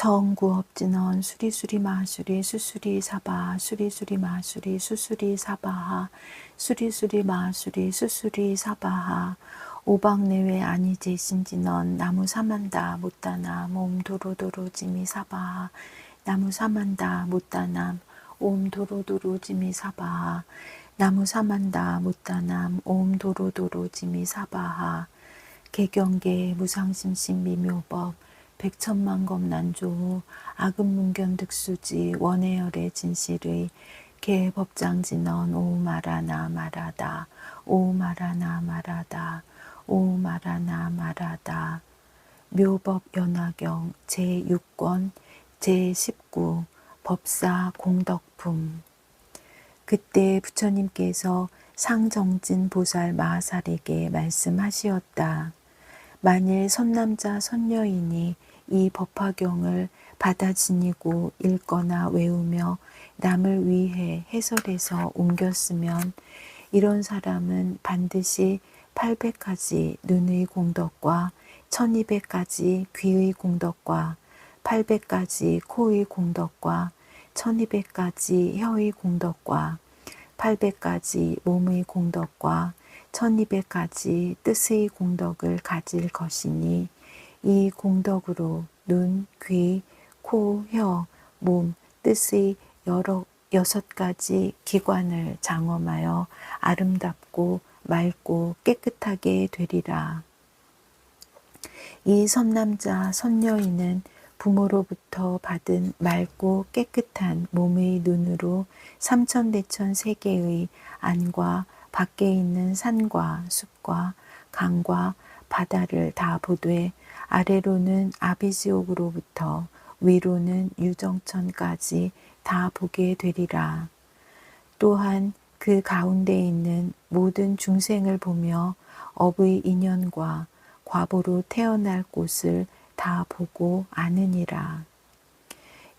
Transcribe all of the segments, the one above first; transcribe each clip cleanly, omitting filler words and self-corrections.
정구업진원 수리수리 마수리 수수리 사바 수리수리 마수리 수수리 사바하 수리수리 마수리 수수리 사바하 오박내외 아니제 신진원 나무 사만다 못다나 몸 도로도로 지미 사바하 나무 사만다 못다남 옴 도로도로 지미 사바하 나무 사만다 못다남 옴 도로도로 지미 사바하 개경계 무상심심 미묘법 백천만검 난조후 악음문견 득수지 원해열의 진실의 개법장진언 오 말하나 말하다 오 말하나 말하다 오 말하나 말하다 묘법 연화경 제6권 제19 법사 공덕품. 그때 부처님께서 상정진 보살 마하살에게 말씀하시었다. 만일 선남자 선여인이 이 법화경을 받아 지니고 읽거나 외우며 남을 위해 해설해서 옮겼으면 이런 사람은 반드시 800가지 눈의 공덕과 1200가지 귀의 공덕과 800가지 코의 공덕과 1200가지 혀의 공덕과 800가지 몸의 공덕과 1200가지 뜻의 공덕을 가질 것이니 이 공덕으로 눈, 귀, 코, 혀, 몸, 뜻의 6가지 기관을 장엄하여 아름답고 맑고 깨끗하게 되리라. 이 선남자 선여인은 부모로부터 받은 맑고 깨끗한 몸의 눈으로 삼천대천 세계의 안과 밖에 있는 산과 숲과 강과 바다를 다 보되 아래로는 아비지옥으로부터 위로는 유정천까지 다 보게 되리라. 또한 그 가운데 있는 모든 중생을 보며 업의 인연과 과보로 태어날 곳을 다 보고 아느니라.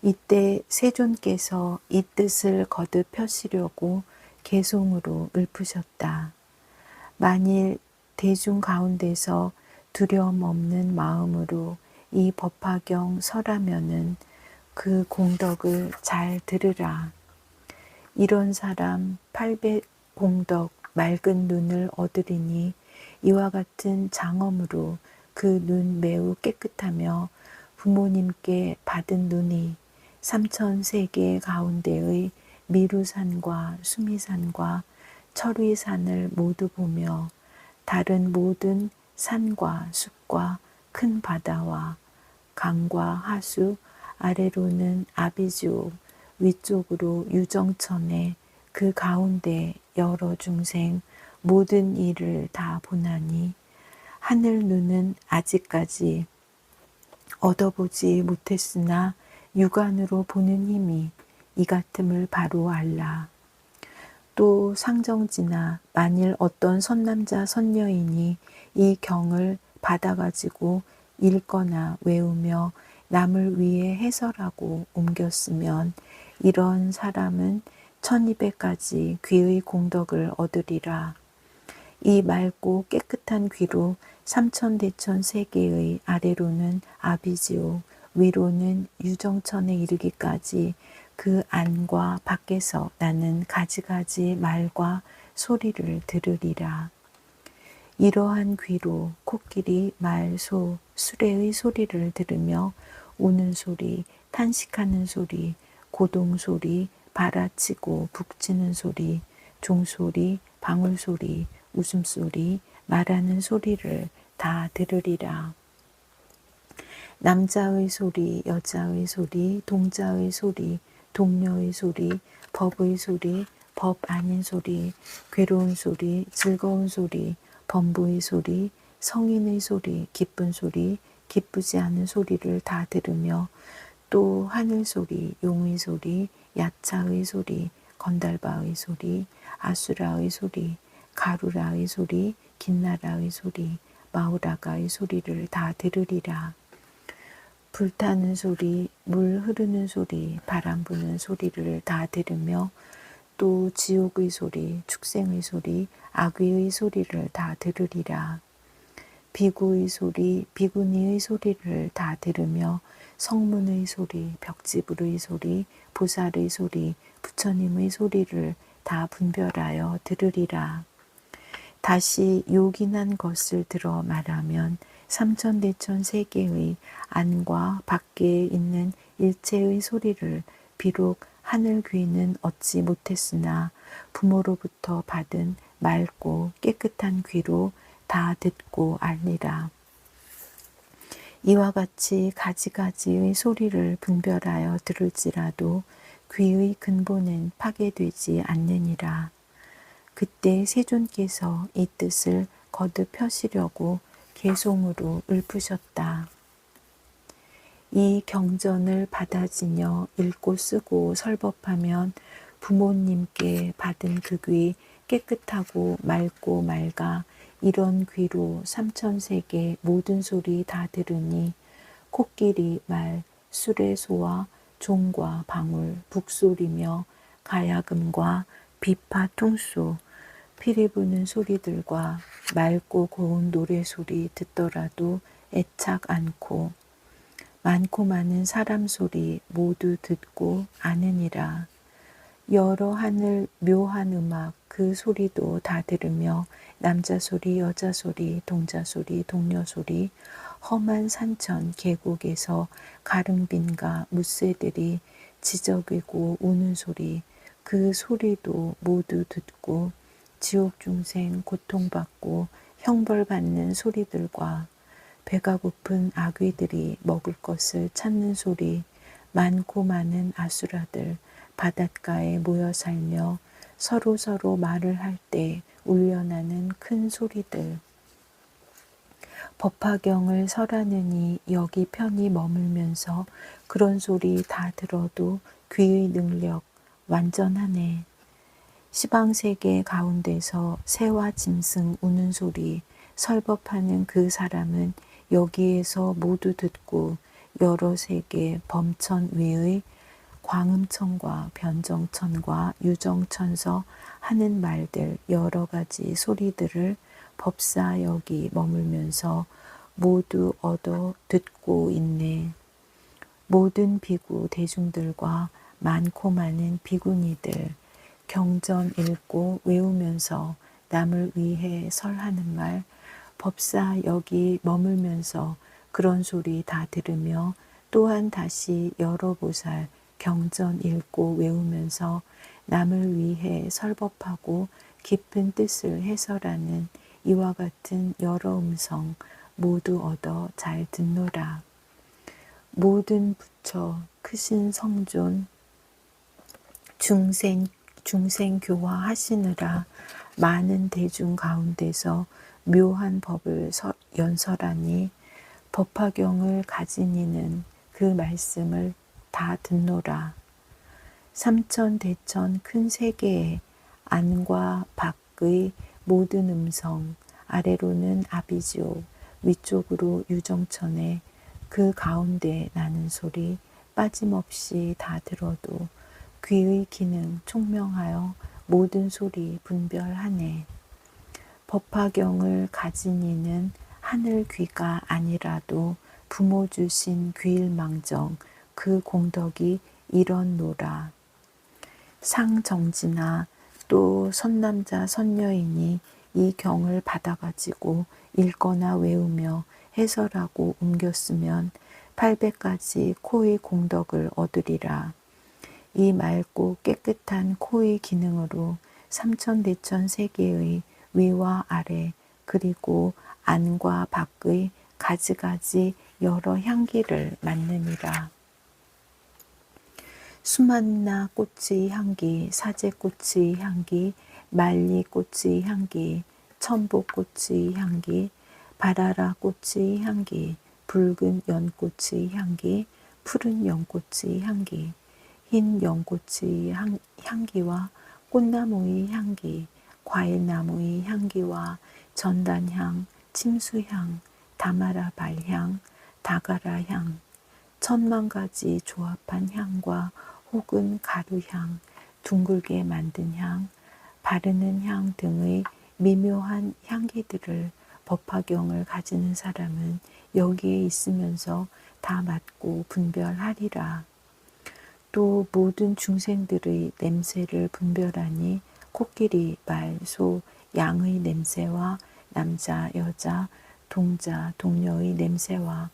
이때 세존께서 이 뜻을 거듭 펴시려고 개송으로 읊으셨다. 만일 대중 가운데서 두려움 없는 마음으로 이 법화경 설하면은 그 공덕을 잘 들으라. 이런 사람 800공덕 맑은 눈을 얻으리니 이와 같은 장엄으로 그 눈 매우 깨끗하며 부모님께 받은 눈이 삼천세계 가운데의 미루산과 수미산과 철위산을 모두 보며 다른 모든 산과 숲과 큰 바다와 강과 하수 아래로는 아비지옥 위쪽으로 유정천에 그 가운데 여러 중생 모든 일을 다 보나니 하늘 눈은 아직까지 얻어보지 못했으나 육안으로 보는 힘이 이 같음을 바로 알라. 또 상정지나 만일 어떤 선남자 선여인이 이 경을 받아가지고 읽거나 외우며 남을 위해 해설하고 옮겼으면 이런 사람은 1200가지 귀의 공덕을 얻으리라. 이 맑고 깨끗한 귀로 삼천대천 세계의 아래로는 아비지옥 위로는 유정천에 이르기까지 그 안과 밖에서 나는 가지가지 말과 소리를 들으리라. 이러한 귀로 코끼리, 말, 소, 수레의 소리를 들으며 우는 소리, 탄식하는 소리, 고동 소리, 발아치고 북치는 소리, 종소리, 방울소리, 웃음소리, 말하는 소리를 다 들으리라. 남자의 소리, 여자의 소리, 동자의 소리, 동료의 소리, 법의 소리, 법 아닌 소리, 괴로운 소리, 즐거운 소리, 범부의 소리, 성인의 소리, 기쁜 소리, 기쁘지 않은 소리를 다 들으며 또 하늘 소리, 용의 소리, 야차의 소리, 건달바의 소리, 아수라의 소리, 가루라의 소리, 긴나라의 소리, 마우라가의 소리를 다 들으리라. 불타는 소리, 물 흐르는 소리, 바람 부는 소리를 다 들으며 또 지옥의 소리, 축생의 소리, 악귀의 소리를 다 들으리라. 비구의 소리, 비구니의 소리를 다 들으며 성문의 소리, 벽지불의 소리, 보살의 소리, 부처님의 소리를 다 분별하여 들으리라. 다시 요긴한 것을 들어 말하면 삼천대천 세계의 안과 밖에 있는 일체의 소리를 비록 하늘 귀는 얻지 못했으나 부모로부터 받은 맑고 깨끗한 귀로 다 듣고 알리라. 이와 같이 가지가지의 소리를 분별하여 들을지라도 귀의 근본은 파괴되지 않느니라. 그때 세존께서 이 뜻을 거듭 펴시려고 개송으로 읊으셨다. 이 경전을 받아지녀 읽고 쓰고 설법하면 부모님께 받은 그 귀 깨끗하고 맑고 맑아 이런 귀로 삼천세계 모든 소리 다 들으니 코끼리 말, 수레소와 종과 방울, 북소리며 가야금과 비파 퉁수, 피리 부는 소리들과 맑고 고운 노래소리 듣더라도 애착 않고 많고 많은 사람 소리 모두 듣고 아느니라. 여러 하늘 묘한 음악 그 소리도 다 들으며 남자 소리, 여자 소리, 동자 소리, 동료 소리, 험한 산천 계곡에서 가릉빈과 무새들이 지저귀고 우는 소리 그 소리도 모두 듣고 지옥 중생 고통받고 형벌받는 소리들과 배가 고픈 아귀들이 먹을 것을 찾는 소리 많고 많은 아수라들 바닷가에 모여 살며 서로 말을 할 때 울려나는 큰 소리들 법화경을 설하느니 여기 편히 머물면서 그런 소리 다 들어도 귀의 능력 완전하네. 시방세계 가운데서 새와 짐승 우는 소리 설법하는 그 사람은 여기에서 모두 듣고 여러 세계 범천 위의 광음천과 변정천과 유정천서 하는 말들 여러 가지 소리들을 법사 여기 머물면서 모두 얻어 듣고 있네. 모든 비구 대중들과 많고 많은 비구니들 경전 읽고 외우면서 남을 위해 설하는 말 법사 여기 머물면서 그런 소리 다 들으며 또한 다시 여러 보살 경전 읽고 외우면서 남을 위해 설법하고 깊은 뜻을 해설하는 이와 같은 여러 음성 모두 얻어 잘 듣노라. 모든 부처 크신 성존 중생 교화하시느라 많은 대중 가운데서 묘한 법을 연설하니 법화경을 가진 이는 그 말씀을 다 듣노라. 삼천대천 큰 세계에 안과 밖의 모든 음성 아래로는 아비지옥 위쪽으로 유정천에 그 가운데 나는 소리 빠짐없이 다 들어도 귀의 기능 총명하여 모든 소리 분별하네. 법화경을 가진 이는 하늘 귀가 아니라도 부모 주신 귀일망정 그 공덕이 이런노라. 상정지나 또 선남자 선녀인이 이 경을 받아가지고 읽거나 외우며 해설하고 옮겼으면 800가지 코의 공덕을 얻으리라. 이 맑고 깨끗한 코의 기능으로 삼천대천 세계의 위와 아래 그리고 안과 밖의 가지가지 여러 향기를 맡느니라. 수만나 꽃의 향기, 사제꽃의 향기, 말리꽃의 향기, 천복꽃의 향기, 바라라 꽃의 향기, 붉은 연꽃의 향기, 푸른 연꽃의 향기, 흰 연꽃의 향기와 꽃나무의 향기, 과일나무의 향기와 전단향, 침수향, 다마라 발향, 다가라향, 천만 가지 조합한 향과 혹은 가루향, 둥글게 만든 향, 바르는 향 등의 미묘한 향기들을 법화경을 가지는 사람은 여기에 있으면서 다 맡고 분별하리라. 또 모든 중생들의 냄새를 분별하니 코끼리, 말, 소, 양의 냄새와 남자, 여자, 동자, 동녀의 냄새와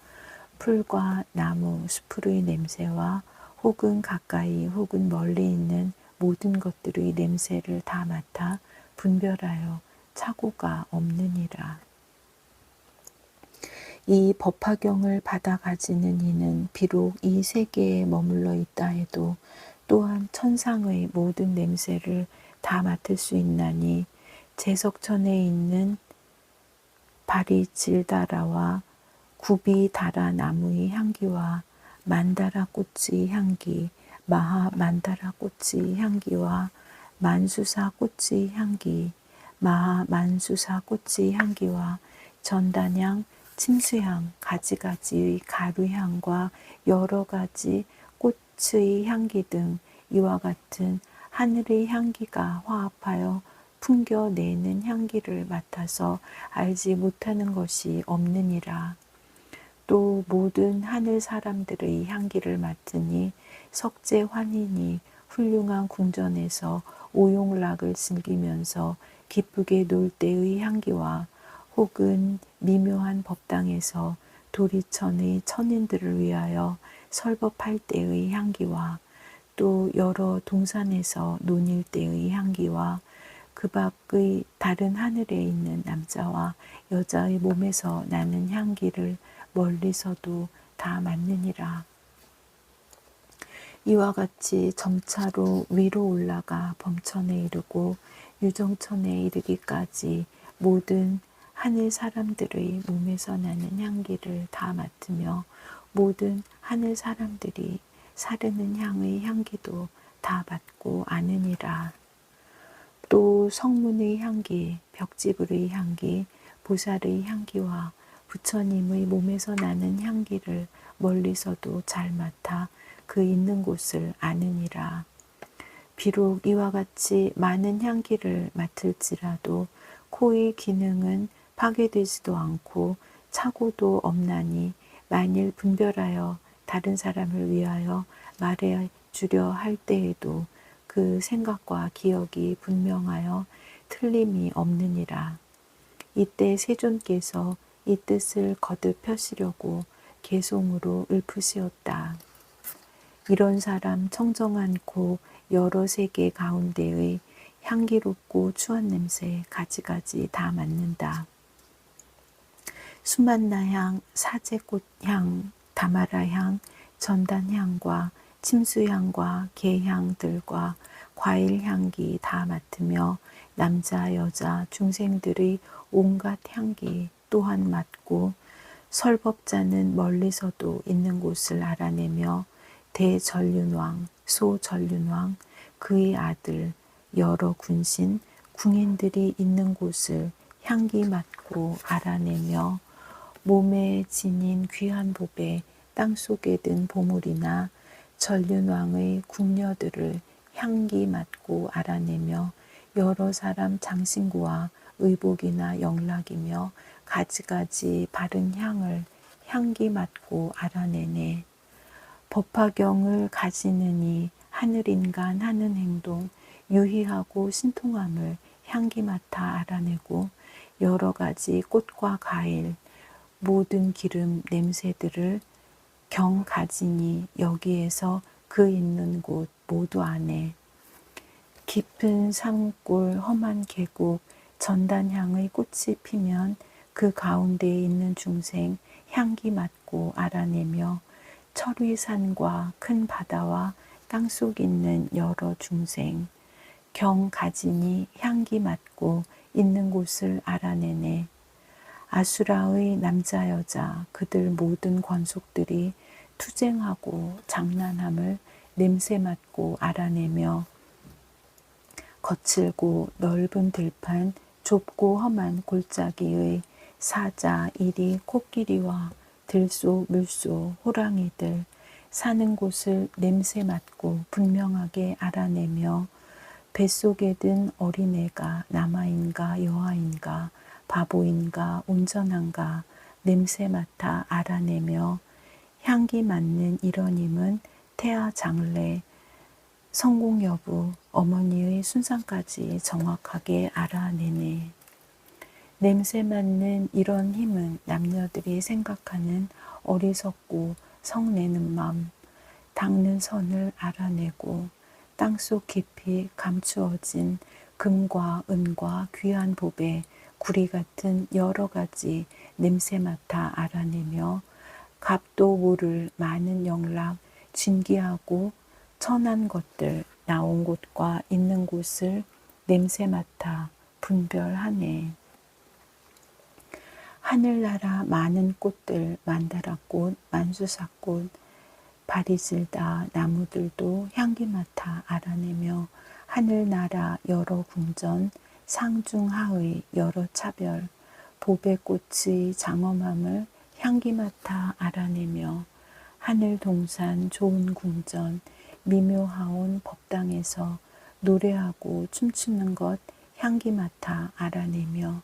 풀과 나무, 수풀의 냄새와 혹은 가까이 혹은 멀리 있는 모든 것들의 냄새를 다 맡아 분별하여 착오가 없느니라. 이 법화경을 받아 가지는 이는 비록 이 세계에 머물러 있다 해도 또한 천상의 모든 냄새를 다 맡을 수 있나니 제석천에 있는 바리질다라와 구비다라 나무의 향기와 만다라 꽃의 향기, 마하 만다라 꽃의 향기와 만수사 꽃의 향기, 마하 만수사 꽃의 향기와 전단향, 침수향, 가지가지의 가루향과 여러 가지 꽃의 향기 등 이와 같은 하늘의 향기가 화합하여 풍겨내는 향기를 맡아서 알지 못하는 것이 없느니라. 또 모든 하늘 사람들의 향기를 맡으니 석재 환인이 훌륭한 궁전에서 오용락을 즐기면서 기쁘게 놀 때의 향기와 혹은 미묘한 법당에서 도리천의 천인들을 위하여 설법할 때의 향기와 또 여러 동산에서 논일 때의 향기와 그 밖의 다른 하늘에 있는 남자와 여자의 몸에서 나는 향기를 멀리서도 다 맡느니라. 이와 같이 점차로 위로 올라가 범천에 이르고 유정천에 이르기까지 모든 하늘 사람들의 몸에서 나는 향기를 다 맡으며 모든 하늘 사람들이 사르는 향의 향기도 다 맡고 아느니라. 또 성문의 향기, 벽지불의 향기, 보살의 향기와 부처님의 몸에서 나는 향기를 멀리서도 잘 맡아 그 있는 곳을 아느니라. 비록 이와 같이 많은 향기를 맡을지라도 코의 기능은 파괴되지도 않고 착오도 없나니 만일 분별하여 다른 사람을 위하여 말해 주려 할 때에도 그 생각과 기억이 분명하여 틀림이 없느니라. 이때 세존께서 이 뜻을 거듭 펴시려고 개송으로 읊으시었다. 이런 사람 청정한 코 여러 세계 가운데의 향기롭고 추한 냄새 가지가지 다 맡는다. 수만나향, 사제꽃향, 다마라향, 전단향과 침수향과 게향들과 과일향기 다 맡으며 남자, 여자, 중생들의 온갖 향기 또한 맡고 설법자는 멀리서도 있는 곳을 알아내며 대전륜왕, 소전륜왕, 그의 아들, 여러 군신, 궁인들이 있는 곳을 향기 맡고 알아내며 몸에 지닌 귀한 보배, 땅속에 든 보물이나 전륜왕의 궁녀들을 향기 맡고 알아내며 여러 사람 장신구와 의복이나 영락이며 가지가지 바른 향을 향기 맡고 알아내네. 법화경을 가지느니 하늘인간 하는 행동, 유희하고 신통함을 향기 맡아 알아내고 여러 가지 꽃과 과일, 모든 기름 냄새들을 경 가지니 여기에서 그 있는 곳 모두 아네. 깊은 산골 험한 계곡 전단향의 꽃이 피면 그 가운데에 있는 중생 향기 맡고 알아내며 철위산과 큰 바다와 땅속 있는 여러 중생 경 가지니 향기 맡고 있는 곳을 알아내네. 아수라의 남자 여자 그들 모든 권속들이 투쟁하고 장난함을 냄새 맡고 알아내며 거칠고 넓은 들판 좁고 험한 골짜기의 사자, 이리, 코끼리와 들소, 물소, 호랑이들 사는 곳을 냄새 맡고 분명하게 알아내며 뱃속에 든 어린애가 남아인가 여아인가 바보인가 온전한가 냄새 맡아 알아내며 향기 맡는 이런 힘은 태아 장래 성공 여부 어머니의 순상까지 정확하게 알아내네. 냄새 맡는 이런 힘은 남녀들이 생각하는 어리석고 성내는 맘, 닦는 선을 알아내고 땅속 깊이 감추어진 금과 은과 귀한 보배, 구리 같은 여러 가지 냄새 맡아 알아내며 값도 모를 많은 영락, 진귀하고 천한 것들 나온 곳과 있는 곳을 냄새 맡아 분별하네. 하늘나라 많은 꽃들, 만다라꽃, 만수사꽃, 바리질다 나무들도 향기 맡아 알아내며 하늘나라 여러 궁전, 상중하의 여러 차별, 보배꽃의 장엄함을 향기 맡아 알아내며 하늘 동산 좋은 궁전, 미묘하온 법당에서 노래하고 춤추는 것 향기 맡아 알아내며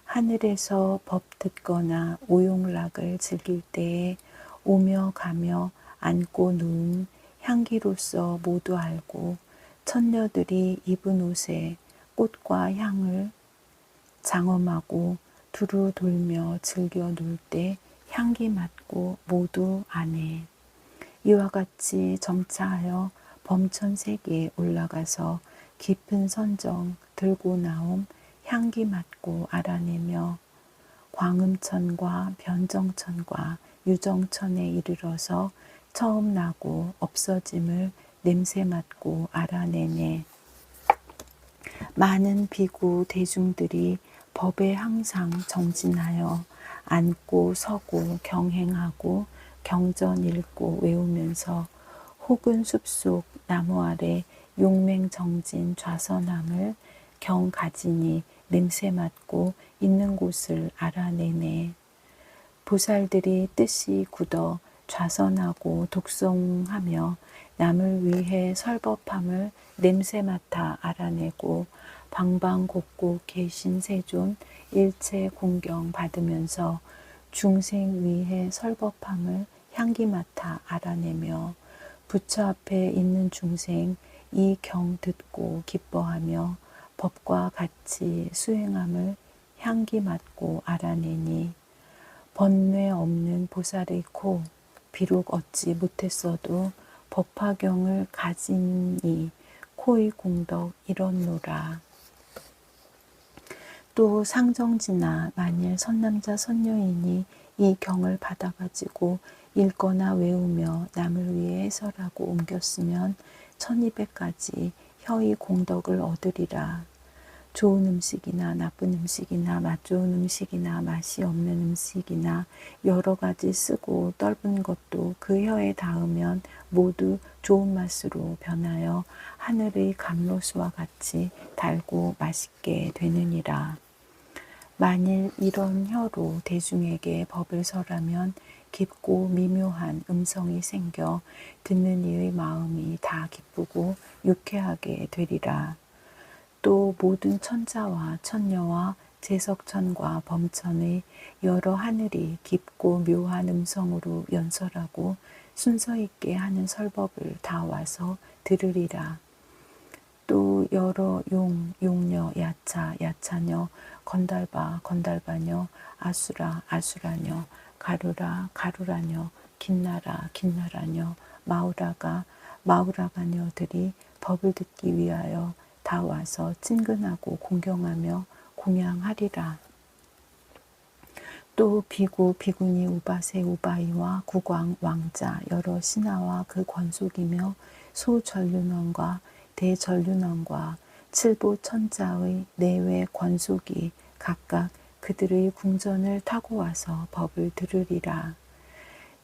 하늘에서 법 듣거나 오용락을 즐길 때에 오며 가며 앉고 누운 향기로서 모두 알고 천녀들이 입은 옷에 꽃과 향을 장엄하고 두루 돌며 즐겨 놀 때 향기 맡고 모두 아네. 이와 같이 점차하여 범천세계에 올라가서 깊은 선정 들고 나옴 향기 맡고 알아내며 광음천과 변정천과 유정천에 이르러서 처음 나고 없어짐을 냄새 맡고 알아내네. 많은 비구 대중들이 법에 항상 정진하여 앉고 서고 경행하고 경전 읽고 외우면서 혹은 숲속 나무 아래 용맹정진 좌선함을 경가지니 냄새 맡고 있는 곳을 알아내네. 보살들이 뜻이 굳어 좌선하고 독송하며 남을 위해 설법함을 냄새 맡아 알아내고 방방곡곡 계신 세존 일체 공경 받으면서 중생 위해 설법함을 향기 맡아 알아내며 부처 앞에 있는 중생 이 경 듣고 기뻐하며 법과 같이 수행함을 향기 맡고 알아내니 번뇌 없는 보살의 코 비록 얻지 못했어도 법화경을 가지니 코의 공덕 이렇노라. 또 상정지나 만일 선남자 선녀인이 이 경을 받아가지고 읽거나 외우며 남을 위해 해설하고 옮겼으면 1200가지 혀의 공덕을 얻으리라. 좋은 음식이나 나쁜 음식이나 맛 좋은 음식이나 맛이 없는 음식이나 여러 가지 쓰고 떫은 것도 그 혀에 닿으면 모두 좋은 맛으로 변하여 하늘의 감로수와 같이 달고 맛있게 되느니라. 만일 이런 혀로 대중에게 법을 설하면 깊고 미묘한 음성이 생겨 듣는 이의 마음이 다 기쁘고 유쾌하게 되리라. 또 모든 천자와 천녀와 제석천과 범천의 여러 하늘이 깊고 묘한 음성으로 연설하고 순서 있게 하는 설법을 다 와서 들으리라. 또 여러 용, 용녀, 야차, 야차녀, 건달바, 건달바녀, 아수라, 아수라녀, 가루라, 가루라녀, 긴나라, 긴나라녀, 마우라가, 마우라가녀들이 법을 듣기 위하여 다 와서 친근하고 공경하며 공양하리라. 또 비구, 비구니, 우바세, 우바이와 국왕, 왕자, 여러 신하와 그 권속이며 소전륜원과 대전륜원과 칠보 천자의 내외 권속이 각각 그들의 궁전을 타고 와서 법을 들으리라.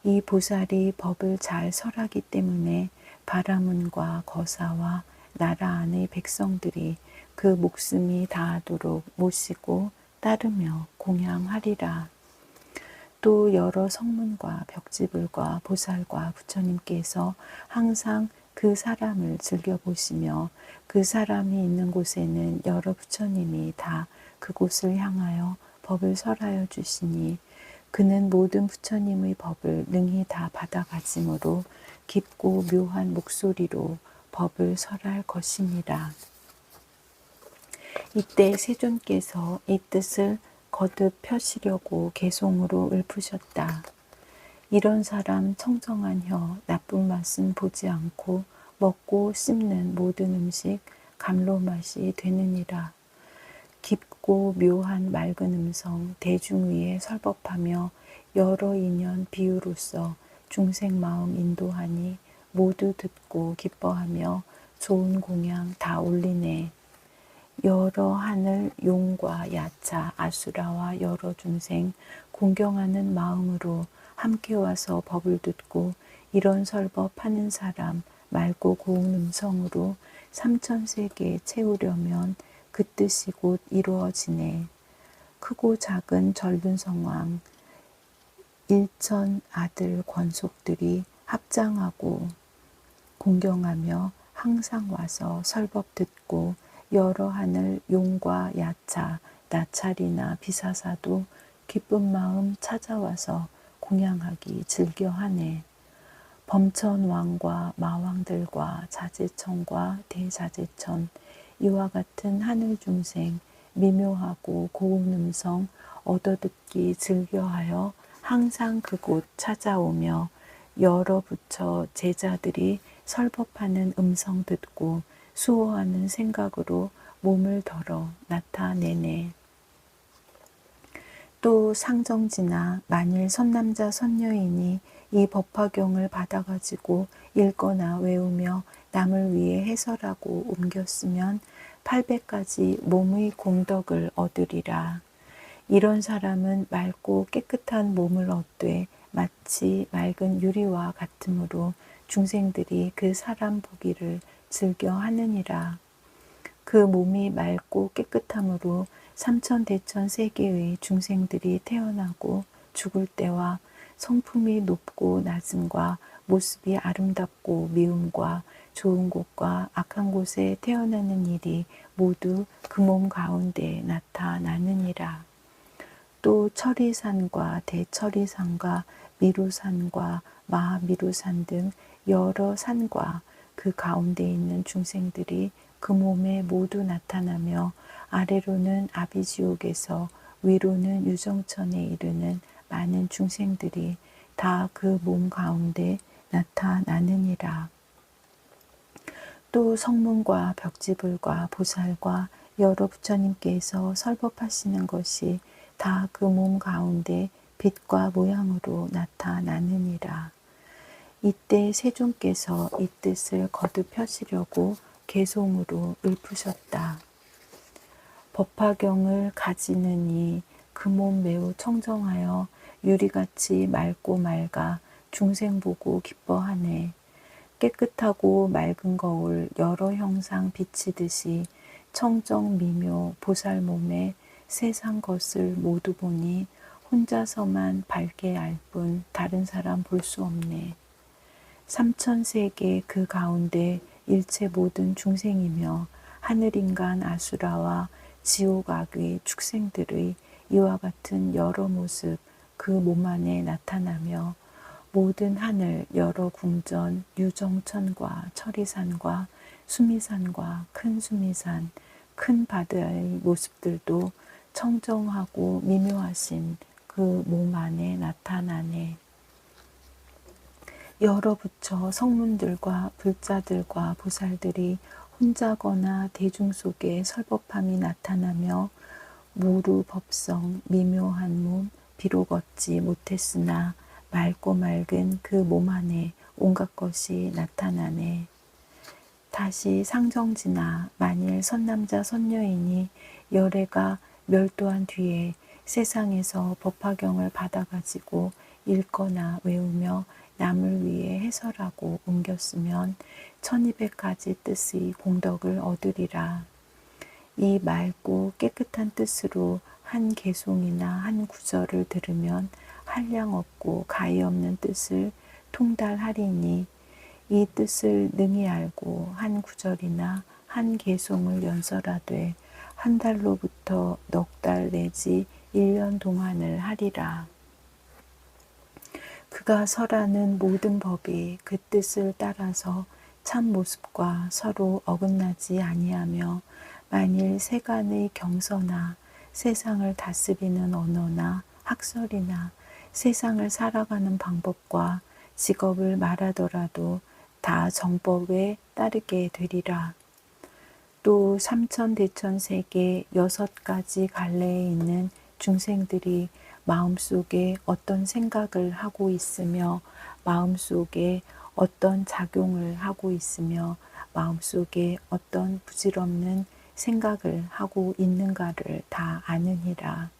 이 보살이 법을 잘 설하기 때문에 바라문과 거사와 나라 안의 백성들이 그 목숨이 다하도록 모시고 따르며 공양하리라. 또 여러 성문과 벽지불과 보살과 부처님께서 항상 그 사람을 즐겨보시며 그 사람이 있는 곳에는 여러 부처님이 다 그곳을 향하여 법을 설하여 주시니 그는 모든 부처님의 법을 능히 다 받아가지므로 깊고 묘한 목소리로 법을 설할 것이니라. 이때 세존께서 이 뜻을 거듭 펴시려고 개송으로 읊으셨다. 이런 사람 청정한 혀, 나쁜 맛은 보지 않고 먹고 씹는 모든 음식 감로 맛이 되느니라. 깊고 묘한 맑은 음성 대중 위에 설법하며 여러 인연 비유로서 중생 마음 인도하니 모두 듣고 기뻐하며 좋은 공양 다 올리네. 여러 하늘 용과 야차 아수라와 여러 중생 공경하는 마음으로 함께 와서 법을 듣고 이런 설법하는 사람 맑고 고운 음성으로 삼천세계 채우려면 그 뜻이 곧 이루어지네. 크고 작은 전륜성왕 일천 아들 권속들이 합장하고 공경하며 항상 와서 설법 듣고 여러 하늘 용과 야차 나찰이나 비사사도 기쁜 마음 찾아와서 공양하기 즐겨하네. 범천왕과 마왕들과 자제천과 대자제천 이와 같은 하늘 중생 미묘하고 고운 음성 얻어듣기 즐겨하여 항상 그곳 찾아오며 여러 부처 제자들이 설법하는 음성 듣고 수호하는 생각으로 몸을 덜어 나타내네. 또 상정지나 만일 선남자 선녀인이 이 법화경을 받아가지고 읽거나 외우며 남을 위해 해설하고 옮겼으면 800가지 몸의 공덕을 얻으리라. 이런 사람은 맑고 깨끗한 몸을 얻되 마치 맑은 유리와 같으므로 중생들이 그 사람 보기를 즐겨 하느니라. 그 몸이 맑고 깨끗함으로 삼천대천 세계의 중생들이 태어나고 죽을 때와 성품이 높고 낮음과 모습이 아름답고 미움과 좋은 곳과 악한 곳에 태어나는 일이 모두 그 몸 가운데 나타나느니라. 또 철이산과 대철이산과 미루산과 마미루산 등 여러 산과 그 가운데 있는 중생들이 그 몸에 모두 나타나며 아래로는 아비지옥에서 위로는 유정천에 이르는 많은 중생들이 다 그 몸 가운데 나타나느니라. 또 성문과 벽지불과 보살과 여러 부처님께서 설법하시는 것이 다 그 몸 가운데 빛과 모양으로 나타나느니라. 이때 세존께서 이 뜻을 거듭 펴시려고 개송으로 읊으셨다. 법화경을 가지느니 그 몸 매우 청정하여 유리같이 맑고 맑아 중생 보고 기뻐하네. 깨끗하고 맑은 거울 여러 형상 비치듯이 청정 미묘 보살 몸에 세상 것을 모두 보니 혼자서만 밝게 알 뿐 다른 사람 볼 수 없네. 삼천세계 그 가운데 일체 모든 중생이며 하늘인간 아수라와 지옥악의 축생들의 이와 같은 여러 모습 그 몸 안에 나타나며 모든 하늘 여러 궁전 유정천과 철이산과 수미산과 큰 수미산 큰 바다의 모습들도 청정하고 미묘하신 그 몸 안에 나타나네. 여러 부처 성문들과 불자들과 보살들이 혼자거나 대중 속에 설법함이 나타나며 무루 법성 미묘한 몸 비록 얻지 못했으나 맑고 맑은 그 몸 안에 온갖 것이 나타나네. 다시 상정지나 만일 선남자 선녀인이 열애가 멸도한 뒤에 세상에서 법화경을 받아가지고 읽거나 외우며 남을 위해 해설하고 옮겼으면 1200가지 뜻의 공덕을 얻으리라. 이 맑고 깨끗한 뜻으로 한 개송이나 한 구절을 들으면 한량 없고 가히 없는 뜻을 통달하리니 이 뜻을 능히 알고 한 구절이나 한 개송을 연설하되 한 달로부터 넉 달 내지 1년 동안을 하리라. 그가 설하는 모든 법이 그 뜻을 따라서 참 모습과 서로 어긋나지 아니하며 만일 세간의 경서나 세상을 다스리는 언어나 학설이나 세상을 살아가는 방법과 직업을 말하더라도 다 정법에 따르게 되리라. 또 삼천대천세계 6가지 갈래에 있는 중생들이 마음속에 어떤 생각을 하고 있으며 마음속에 어떤 작용을 하고 있으며 마음속에 어떤 부질없는 생각을 하고 있는가를 다 아느니라.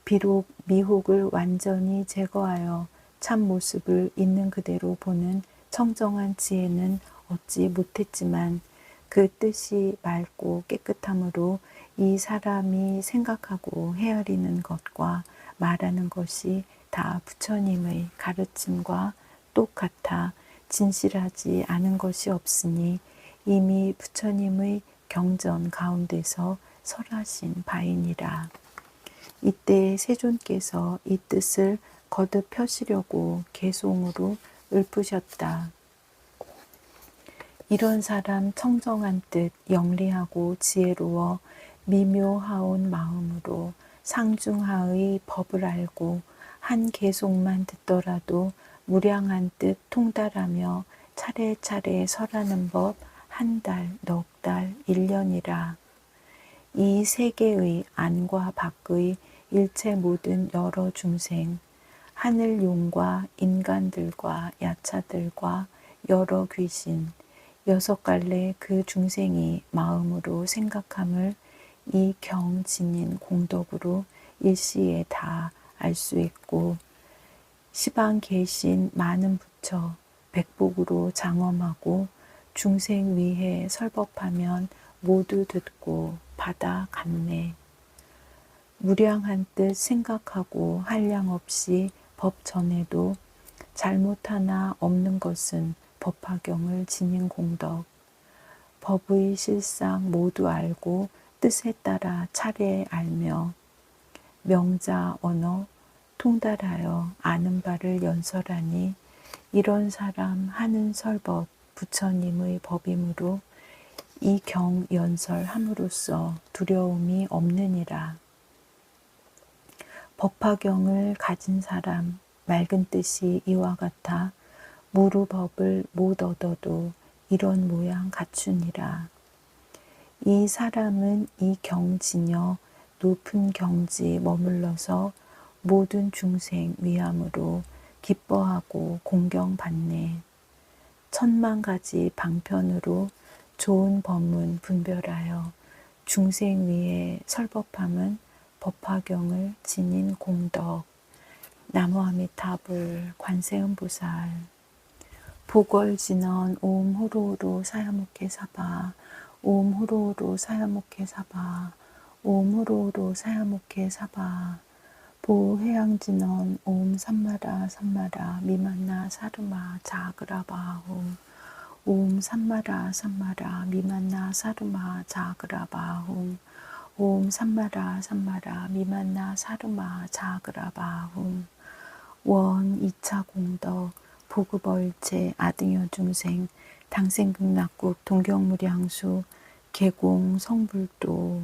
비록 미혹을 완전히 제거하여 참 모습을 있는 그대로 보는 청정한 지혜는 얻지 못했지만 그 뜻이 맑고 깨끗함으로 이 사람이 생각하고 헤아리는 것과 말하는 것이 다 부처님의 가르침과 똑같아 진실하지 않은 것이 없으니 이미 부처님의 경전 가운데서 설하신 바이니라. 이때 세존께서 이 뜻을 거듭 펴시려고 개송으로 읊으셨다. 이런 사람 청정한 뜻, 영리하고 지혜로워 미묘하온 마음으로 상중하의 법을 알고 한 개송만 듣더라도 무량한 뜻 통달하며 차례차례 설하는 법 한 달, 넉 달, 1년이라. 이 세계의 안과 밖의 일체 모든 여러 중생, 하늘 용과 인간들과 야차들과 여러 귀신, 6갈래 그 중생이 마음으로 생각함을 이 경진인 공덕으로 일시에 다 알 수 있고 시방 계신 많은 부처 백복으로 장엄하고 중생 위해 설법하면 모두 듣고 받아 갔네. 무량한 뜻 생각하고 한량 없이 법 전에도 잘못 하나 없는 것은 법화경을 지닌 공덕, 법의 실상 모두 알고 뜻에 따라 차례 알며 명자 언어 통달하여 아는 바를 연설하니 이런 사람 하는 설법 부처님의 법이므로 이 경 연설함으로써 두려움이 없느니라. 법화경을 가진 사람 맑은 뜻이 이와 같아 무루법을 못 얻어도 이런 모양 갖추니라. 이 사람은 이 경지녀 높은 경지 머물러서 모든 중생 위함으로 기뻐하고 공경받네. 10,000가지 방편으로 좋은 법문 분별하여 중생 위에 설법함은 법화경을 지닌 공덕. 나무아미타불 관세음보살. 보궐진언 옴 호로호로 사야목해 사바 옴 호로호로 사야목해 사바 옴 호로호로 사야목해 사바. 보해양진언 옴 삼마라 삼마라 미만나 사르마 자그라바홈 옴 삼마라 삼마라 미만나 사르마 자그라바홈 옴 삼마라 삼마라 미만나 사르마 자그라바홈. 원 2차 공덕 보급얼체 아등여 중생 당생극락국 동경무량수 계공 성불도.